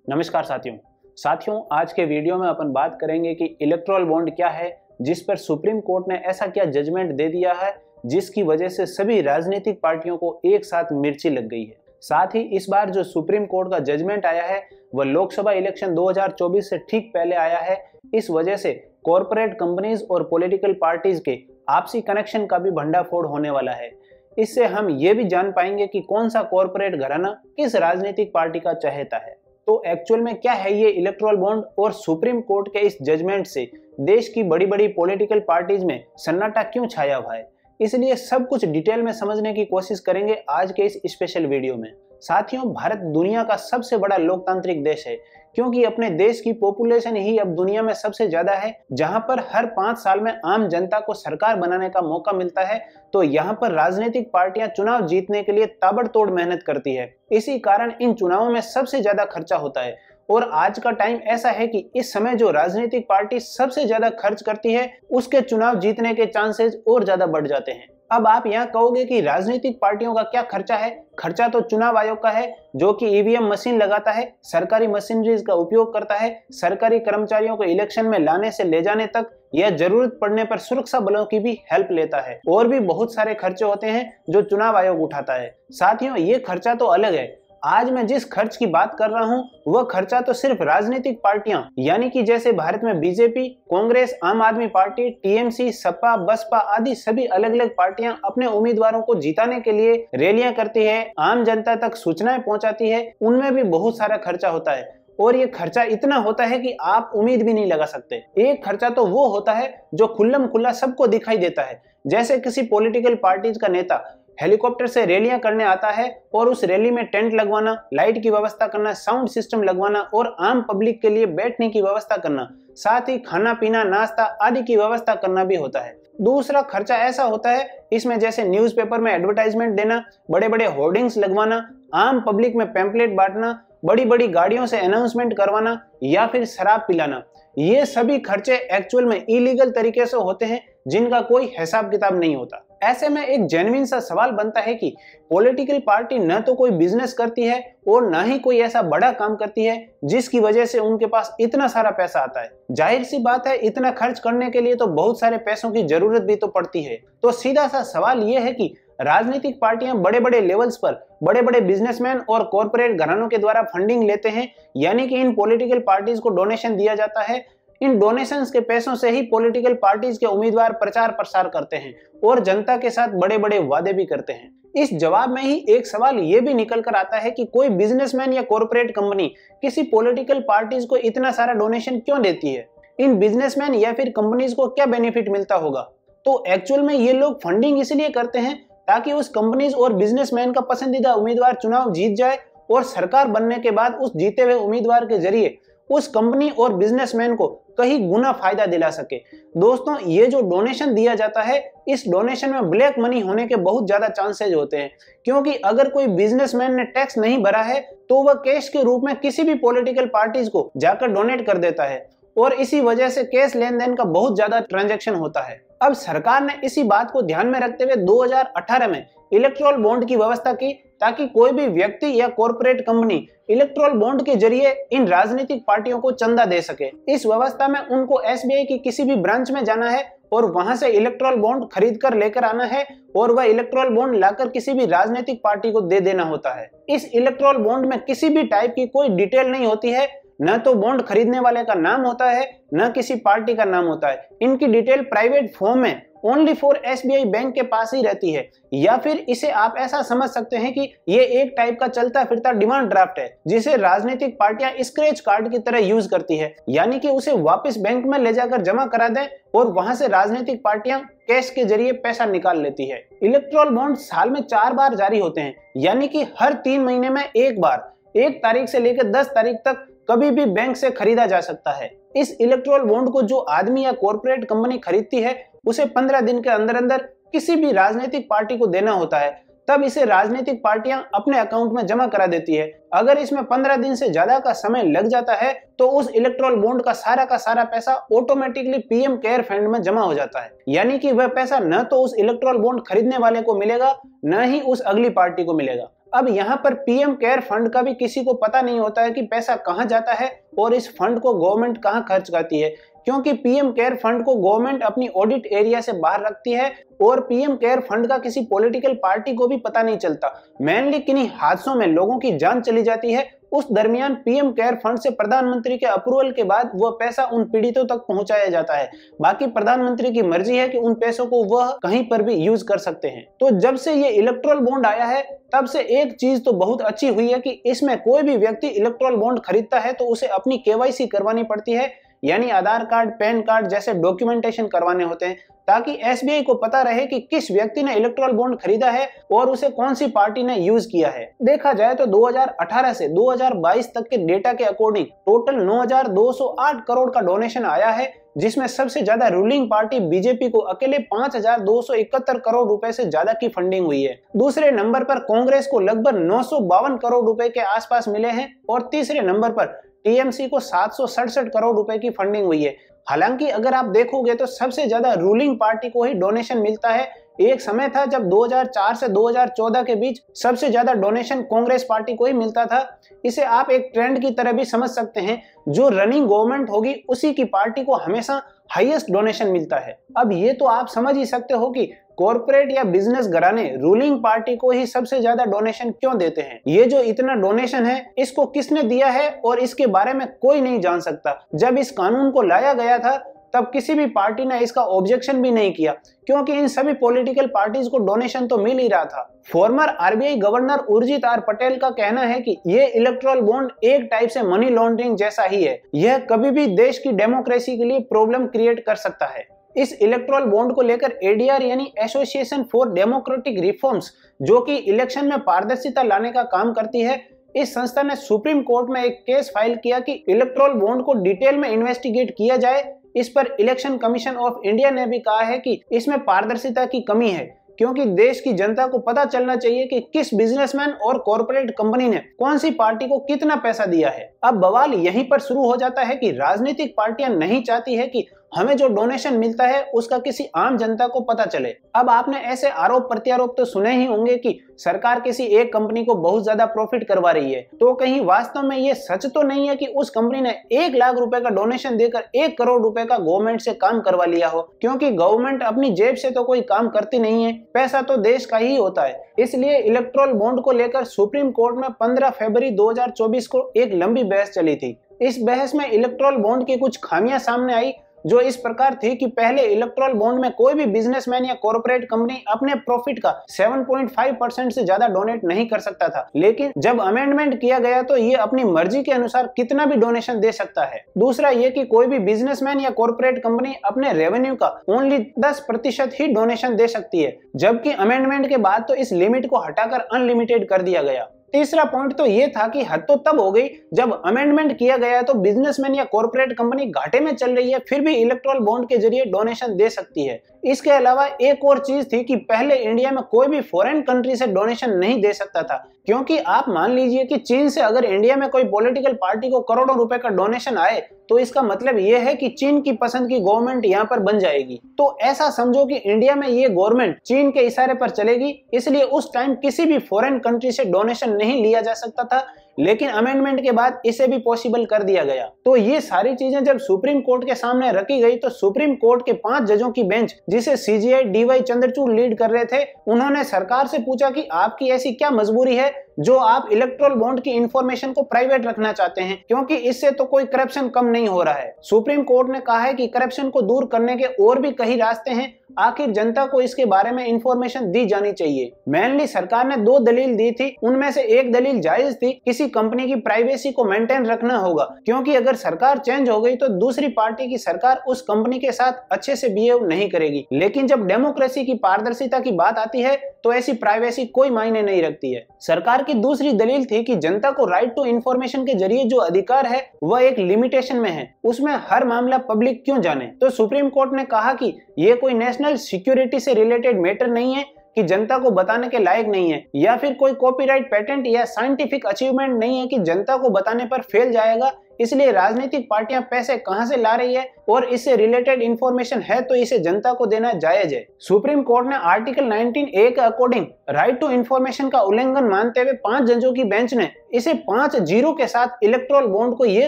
नमस्कार साथियों आज के वीडियो में अपन बात करेंगे कि इलेक्टोरल बॉन्ड क्या है, जिस पर सुप्रीम कोर्ट ने ऐसा क्या जजमेंट दे दिया है जिसकी वजह से सभी राजनीतिक पार्टियों को एक साथ मिर्ची लग गई है। साथ ही इस बार जो सुप्रीम कोर्ट का जजमेंट आया है वह लोकसभा इलेक्शन 2024 से ठीक पहले आया है। इस वजह से कॉरपोरेट कंपनीज और पॉलिटिकल पार्टीज के आपसी कनेक्शन का भी भंडाफोड़ होने वाला है। इससे हम ये भी जान पाएंगे कि कौन सा कॉरपोरेट घराना किस राजनीतिक पार्टी का चहेता है। तो एक्चुअल में क्या है ये इलेक्टोरल बॉन्ड और सुप्रीम कोर्ट के इस जजमेंट से देश की बड़ी बड़ी पॉलिटिकल पार्टीज में सन्नाटा क्यों छाया हुआ है, इसलिए सब कुछ डिटेल में समझने की कोशिश करेंगे आज के इस स्पेशल वीडियो में। साथियों, भारत दुनिया का सबसे बड़ा लोकतांत्रिक देश है क्योंकि अपने देश की पॉपुलेशन ही अब दुनिया में सबसे ज्यादा है। जहां पर हर 5 साल में आम जनता को सरकार बनाने का मौका मिलता है, तो यहां पर राजनीतिक पार्टियां चुनाव जीतने के लिए ताबड़तोड़ मेहनत करती है। इसी कारण इन चुनावों में सबसे ज्यादा खर्चा होता है और आज का टाइम ऐसा है कि इस समय जो राजनीतिक पार्टी सबसे ज्यादा खर्च करती है उसके चुनाव जीतने के चांसेस और ज्यादा बढ़ जाते हैं। अब आप यहाँ कहोगे कि राजनीतिक पार्टियों का क्या खर्चा है? खर्चा तो चुनाव आयोग का है जो कि ईवीएम मशीन लगाता है, सरकारी मशीनरीज का उपयोग करता है, सरकारी कर्मचारियों को इलेक्शन में लाने से ले जाने तक या जरूरत पड़ने पर सुरक्षा बलों की भी हेल्प लेता है। और भी बहुत सारे खर्चे होते हैं जो चुनाव आयोग उठाता है। साथियों, ये खर्चा तो अलग है। आज मैं जिस खर्च की बात कर रहा हूं वह खर्चा तो सिर्फ राजनीतिक पार्टियां यानी कि जैसे भारत में बीजेपी, कांग्रेस, आम आदमी पार्टी, टीएमसी, सपा, बसपा आदि सभी अलग अलग पार्टियां अपने उम्मीदवारों को जिताने के लिए रैलियां करती है, आम जनता तक सूचनाएं पहुंचाती है, उनमें भी बहुत सारा खर्चा होता है। और ये खर्चा इतना होता है कि आप उम्मीद भी नहीं लगा सकते। एक खर्चा तो वो होता है जो खुल्लम खुल्ला सबको दिखाई देता है, जैसे किसी पॉलिटिकल पार्टीज का नेता हेलीकॉप्टर से रैलियां करने आता है और उस रैली में टेंट लगवाना, लाइट की व्यवस्था करना, साउंड सिस्टम लगवाना और आम पब्लिक के लिए बैठने की व्यवस्था करना, साथ ही खाना पीना, नाश्ता आदि की व्यवस्था करना भी होता है। दूसरा खर्चा ऐसा होता है, इसमें जैसे न्यूज़पेपर में एडवर्टाइजमेंट देना, बड़े बड़े होर्डिंग्स लगवाना, आम पब्लिक में पैम्पलेट बांटना, बड़ी बड़ी गाड़ियों से अनाउंसमेंट करवाना या फिर शराब पिलाना। ये सभी खर्चे एक्चुअल में इलीगल तरीके से होते हैं जिनका कोई हिसाब किताब नहीं होता। ऐसे में एक जेन्युइन सा सवाल बनता है कि पॉलिटिकल पार्टी न तो कोई बिजनेस करती है और न ही कोई ऐसा बड़ा काम करती है जिसकी वजह से उनके पास इतना सारा पैसा आता है। जाहिर सी बात है, इतना खर्च करने के लिए तो बहुत सारे पैसों की जरूरत भी तो पड़ती है। तो सीधा सा सवाल यह है कि राजनीतिक पार्टियां बड़े बड़े लेवल्स पर बड़े बड़े बिजनेसमैन और कॉरपोरेट घरानों के द्वारा फंडिंग लेते हैं, यानी कि इन पॉलिटिकल पार्टीज को डोनेशन दिया जाता है। इन डोनेशंस के पैसों से ही पॉलिटिकल पार्टीज के उम्मीदवार प्रचार प्रसार करते हैं और जनता के साथ बड़े बड़े वादे भी करते हैं। इस जवाब में ही एक सवाल ये भी निकल कर आता है कि कोई बिजनेसमैन या कॉरपोरेट कंपनी किसी पॉलिटिकल पार्टीज को इतना सारा डोनेशन क्यों देती है? इन बिजनेसमैन या फिर कंपनीज को क्या बेनिफिट मिलता होगा? तो एक्चुअल में ये लोग फंडिंग इसलिए करते हैं ताकि उस कंपनीज और बिजनेसमैन का पसंदीदा उम्मीदवार चुनाव जीत जाए और सरकार बनने के बाद उस जीते हुए उम्मीदवार के जरिए उस कंपनी और बिजनेसमैन को कहीं गुना फायदा दिला सके। दोस्तों, ये जो डोनेशन दिया जाता है, इस डोनेशन में ब्लैक मनी होने के बहुत ज्यादा चांसेज होते हैं, क्योंकि अगर कोई बिजनेसमैन ने टैक्स नहीं भरा है तो वह कैश के रूप में किसी भी पॉलिटिकल पार्टीज को जाकर डोनेट कर देता है और इसी वजह से कैश लेन देन का बहुत ज्यादा ट्रांजैक्शन होता है। अब सरकार ने इसी बात को ध्यान में रखते हुए 2018 में इलेक्टोरल बॉन्ड की व्यवस्था की ताकि कोई भी व्यक्ति या कॉरपोरेट कंपनी इलेक्टोरल बॉन्ड के जरिए इन राजनीतिक पार्टियों को चंदा दे सके। इस व्यवस्था में उनको एसबीआई की किसी भी ब्रांच में जाना है और वहां से इलेक्टोरल बॉन्ड खरीद कर लेकर आना है और वह इलेक्टोरल बॉन्ड लाकर किसी भी राजनीतिक पार्टी को दे देना होता है। इस इलेक्टोरल बॉन्ड में किसी भी टाइप की कोई डिटेल नहीं होती है, न तो बॉन्ड खरीदने वाले का नाम होता है न किसी पार्टी का नाम होता है। इनकी डिटेल प्राइवेट फॉर्म में ओनली फॉर एसबीआई बैंक के पास ही रहती है, या फिर इसे आप ऐसा समझ सकते हैं कि ये एक टाइप का चलता फिरता डिमांड ड्राफ्ट है जिसे राजनीतिक पार्टियां स्क्रैच कार्ड की तरह यूज करती है, यानी कि उसे वापस बैंक में ले जाकर जमा करा दें और वहां से राजनीतिक पार्टियां कैश के जरिए पैसा निकाल लेती है। इलेक्टोरल बॉन्ड साल में 4 बार जारी होते हैं, यानी कि हर 3 महीने में एक बार, 1 तारीख से लेकर 10 तारीख तक कभी भी बैंक से खरीदा जा सकता है। इस इलेक्टोरल बॉन्ड को जो आदमी या कॉरपोरेट कंपनी खरीदती है उसे 15 दिन के अंदर अंदर किसी भी राजनीतिक पार्टी को देना होता है, तब इसे राजनीतिक पार्टियां अपने अकाउंट में जमा करा देती है। अगर इसमें 15 दिन से ज्यादा का समय लग जाता है तो उस इलेक्टोरल बॉन्ड का सारा पैसा ऑटोमेटिकली पीएम केयर फंड में जमा हो जाता है, यानी कि वह पैसा न तो उस इलेक्टोरल बॉन्ड खरीदने वाले को मिलेगा न ही उस अगली पार्टी को मिलेगा। अब यहाँ पर पीएम केयर फंड का भी किसी को पता नहीं होता है कि पैसा कहाँ जाता है और इस फंड को गवर्नमेंट कहाँ खर्च करती है, क्योंकि पीएम केयर फंड को गवर्नमेंट अपनी ऑडिट एरिया से बाहर रखती है और पीएम केयर फंड का किसी पॉलिटिकल पार्टी को भी पता नहीं चलता। मेनली किन्हीं हादसों में लोगों की जान चली जाती है, उस दरमियान पीएम केयर फंड से प्रधानमंत्री के अप्रूवल के बाद वह पैसा उन पीड़ितों तक पहुंचाया जाता है। बाकी प्रधानमंत्री की मर्जी है कि उन पैसों को वह कहीं पर भी यूज कर सकते हैं। तो जब से ये इलेक्ट्रल बॉन्ड आया है तब से एक चीज तो बहुत अच्छी हुई है कि इसमें कोई भी व्यक्ति इलेक्ट्रल बॉन्ड खरीदता है तो उसे अपनी केवाईसी करवानी पड़ती है, यानी आधार कार्ड, पैन कार्ड जैसे डॉक्यूमेंटेशन करवाने होते हैं, ताकि एसबीआई को पता रहे कि किस व्यक्ति ने इलेक्ट्रल बॉन्ड खरीदा है और उसे कौन सी पार्टी ने यूज किया है। देखा जाए तो 2018 से 2022 तक के डेटा के अकॉर्डिंग टोटल 9,208 करोड़ का डोनेशन आया है, जिसमें सबसे ज्यादा रूलिंग पार्टी बीजेपी को अकेले 5,271 करोड़ रुपए से ज्यादा की फंडिंग हुई है। दूसरे नंबर पर कांग्रेस को लगभग 952 करोड़ रुपए के आसपास मिले हैं और तीसरे नंबर पर टीएमसी को 767 करोड़ रुपए की फंडिंग हुई है। हालांकि अगर आप देखोगे तो सबसे ज्यादा रूलिंग पार्टी को ही डोनेशन मिलता है। एक समय था जब 2004 से 2014 के बीच सबसे ज्यादा डोनेशन कांग्रेस पार्टी को ही मिलता था। इसे आप एक ट्रेंड की तरह भी समझ सकते हैं, जो रनिंग गवर्नमेंट होगी उसी की पार्टी को हमेशा हाईएस्ट डोनेशन मिलता है। अब ये तो आप समझ ही सकते हो कि कॉर्पोरेट या बिजनेस घराने रूलिंग पार्टी को ही सबसे ज्यादा डोनेशन क्यों देते हैं। ये जो इतना डोनेशन है इसको किसने दिया है और इसके बारे में कोई नहीं जान सकता। जब इस कानून को लाया गया था तब किसी भी पार्टी ने इसका ऑब्जेक्शन भी नहीं किया, क्योंकि इन सभी पॉलिटिकल पार्टीज को डोनेशन तो मिल ही रहा था। Former RBI governor Urjit R Patel का कहना है कि ये इलेक्ट्रल बॉन्ड एक टाइप से मनी लॉन्ड्रिंग जैसा ही है। यह कभी भी देश की डेमोक्रेसी के लिए प्रॉब्लम क्रिएट कर सकता है। इस इलेक्ट्रल बॉन्ड को लेकर एडीआर यानी एसोसिएशन फॉर डेमोक्रेटिक रिफॉर्म्स, जो कि इलेक्शन में पारदर्शिता लाने का काम करती है, इस संस्था ने सुप्रीम कोर्ट में एक केस फाइल किया कि इलेक्ट्रल बॉन्ड को डिटेल में इन्वेस्टिगेट किया जाए। इस पर इलेक्शन कमीशन ऑफ इंडिया ने भी कहा है कि इसमें पारदर्शिता की कमी है, क्योंकि देश की जनता को पता चलना चाहिए कि किस बिजनेसमैन और कॉर्पोरेट कंपनी ने कौन सी पार्टी को कितना पैसा दिया है। अब बवाल यहीं पर शुरू हो जाता है कि राजनीतिक पार्टियां नहीं चाहती है कि हमें जो डोनेशन मिलता है उसका किसी आम जनता को पता चले। अब आपने ऐसे आरोप प्रत्यारोप तो सुने ही होंगे कि सरकार किसी एक कंपनी को बहुत ज्यादा प्रॉफिट करवा रही है, तो कहीं वास्तव में ये सच तो नहीं है कि उस कंपनी ने 1 लाख रुपए का डोनेशन देकर 1 करोड़ रुपए का गवर्नमेंट से काम करवा लिया हो, क्योंकि गवर्नमेंट अपनी जेब से तो कोई काम करती नहीं है, पैसा तो देश का ही होता है। इसलिए इलेक्ट्रल बॉन्ड को लेकर सुप्रीम कोर्ट में 15 फरवरी 2024 को एक लंबी बहस चली थी। इस बहस में इलेक्ट्रल बॉन्ड की कुछ खामियां सामने आई, जो इस प्रकार थी कि पहले इलेक्ट्रल बॉन्ड में कोई भी बिजनेसमैन या कॉर्पोरेट कंपनी अपने प्रॉफिट का 7.5% से ज्यादा डोनेट नहीं कर सकता था, लेकिन जब अमेंडमेंट किया गया तो ये अपनी मर्जी के अनुसार कितना भी डोनेशन दे सकता है। दूसरा ये कि कोई भी बिजनेसमैन या कॉर्पोरेट कंपनी अपने रेवेन्यू का ओनली 10% ही डोनेशन दे सकती है, जबकि अमेंडमेंट के बाद तो इस लिमिट को हटाकर अनलिमिटेड कर दिया गया। तीसरा पॉइंट तो ये था कि हद तो तब हो गई जब अमेंडमेंट किया गया तो बिजनेसमैन या कॉर्पोरेट कंपनी घाटे में चल रही है फिर भी इलेक्ट्रल बॉन्ड के जरिए डोनेशन दे सकती है। इसके अलावा एक और चीज थी कि पहले इंडिया में कोई भी फॉरेन कंट्री से डोनेशन नहीं दे सकता था, क्योंकि आप मान लीजिए कि चीन से अगर इंडिया में कोई पॉलिटिकल पार्टी को करोड़ों रुपए का डोनेशन आए तो इसका मतलब यह है कि चीन की पसंद की गवर्नमेंट यहाँ पर बन जाएगी। तो ऐसा समझो कि इंडिया में ये गवर्नमेंट चीन के इशारे पर चलेगी, इसलिए उस टाइम किसी भी फॉरेन कंट्री से डोनेशन नहीं लिया जा सकता था, लेकिन अमेंडमेंट के बाद इसे भी पॉसिबल कर दिया गया। तो ये सारी चीजें जब सुप्रीम कोर्ट के सामने रखी गई तो सुप्रीम कोर्ट के 5 जजों की बेंच, जिसे सीजीआई डीवाई चंद्रचूड़ लीड कर रहे थे, उन्होंने सरकार से पूछा कि आपकी ऐसी क्या मजबूरी है जो आप इलेक्ट्रल बॉन्ड की इंफॉर्मेशन को प्राइवेट रखना चाहते हैं, क्योंकि इससे तो कोई करप्शन कम नहीं हो रहा है। सुप्रीम कोर्ट ने कहा है कि करप्शन को दूर करने के और भी कई रास्ते हैं, आखिर जनता को इसके बारे में इंफॉर्मेशन दी जानी चाहिए। मेनली सरकार ने 2 दलील दी थी, उनमें से एक दलील जायज थी, किसी कंपनी की प्राइवेसी को मेंटेन रखना होगा, क्योंकि अगर सरकार चेंज हो गई तो दूसरी पार्टी की सरकार उस कंपनी के साथ अच्छे से बिहेव नहीं करेगी। लेकिन जब डेमोक्रेसी की पारदर्शिता की बात आती है तो ऐसी प्राइवेसी कोई मायने नहीं रखती है। सरकार की दूसरी दलील थी कि जनता को राइट टू इंफॉर्मेशन के जरिए जो अधिकार है वह एक लिमिटेशन में है, उसमें हर मामला पब्लिक क्यों जाने। तो सुप्रीम कोर्ट ने कहा कि यह कोई नेशनल सिक्योरिटी से रिलेटेड मैटर नहीं है, कि जनता को बताने के लायक नहीं है, या फिर कोई कॉपीराइट पेटेंट या साइंटिफिक अचीवमेंट नहीं है कि जनता को बताने पर फैल जाएगा इसलिए राजनीतिक पार्टियां पैसे कहां से ला रही है और इससे रिलेटेड इंफॉर्मेशन है तो इसे जनता को देना जायज है। सुप्रीम कोर्ट ने आर्टिकल 19A के अकॉर्डिंग राइट टू इंफॉर्मेशन का उल्लंघन मानते हुए 5 जजों की बेंच ने इसे 5-0 के साथ इलेक्टोरल बॉन्ड को यह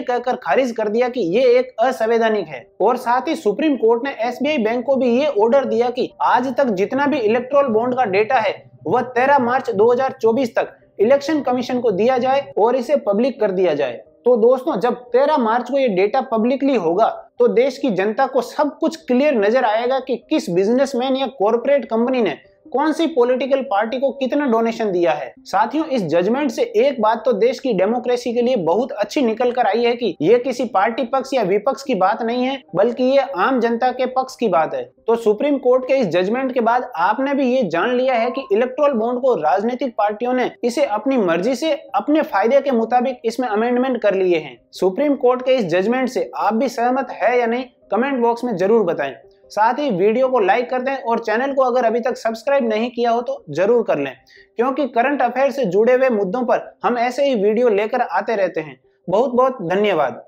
कहकर खारिज कर दिया कि ये एक असंवैधानिक है। और साथ ही सुप्रीम कोर्ट ने SBI बैंक को भी ये ऑर्डर दिया कि आज तक जितना भी इलेक्टोरल बॉन्ड का डेटा है वह 13 मार्च 2024 तक इलेक्शन कमीशन को दिया जाए और इसे पब्लिक कर दिया जाए। तो दोस्तों, जब 13 मार्च को ये डेटा पब्लिकली होगा तो देश की जनता को सब कुछ क्लियर नजर आएगा कि किस बिजनेसमैन या कॉर्पोरेट कंपनी ने कौन सी पॉलिटिकल पार्टी को कितना डोनेशन दिया है। साथियों, इस जजमेंट से एक बात तो देश की डेमोक्रेसी के लिए बहुत अच्छी निकल कर आई है कि ये किसी पार्टी पक्ष या विपक्ष की बात नहीं है, बल्कि ये आम जनता के पक्ष की बात है। तो सुप्रीम कोर्ट के इस जजमेंट के बाद आपने भी ये जान लिया है कि इलेक्टोरल बॉन्ड को राजनीतिक पार्टियों ने इसे अपनी मर्जी से अपने फायदे के मुताबिक इसमें अमेंडमेंट कर लिए हैं। सुप्रीम कोर्ट के इस जजमेंट से आप भी सहमत है या नहीं, कमेंट बॉक्स में जरूर बताएं। साथ ही वीडियो को लाइक कर दें और चैनल को अगर अभी तक सब्सक्राइब नहीं किया हो तो जरूर कर लें, क्योंकि करंट अफेयर से जुड़े हुए मुद्दों पर हम ऐसे ही वीडियो लेकर आते रहते हैं। बहुत बहुत धन्यवाद।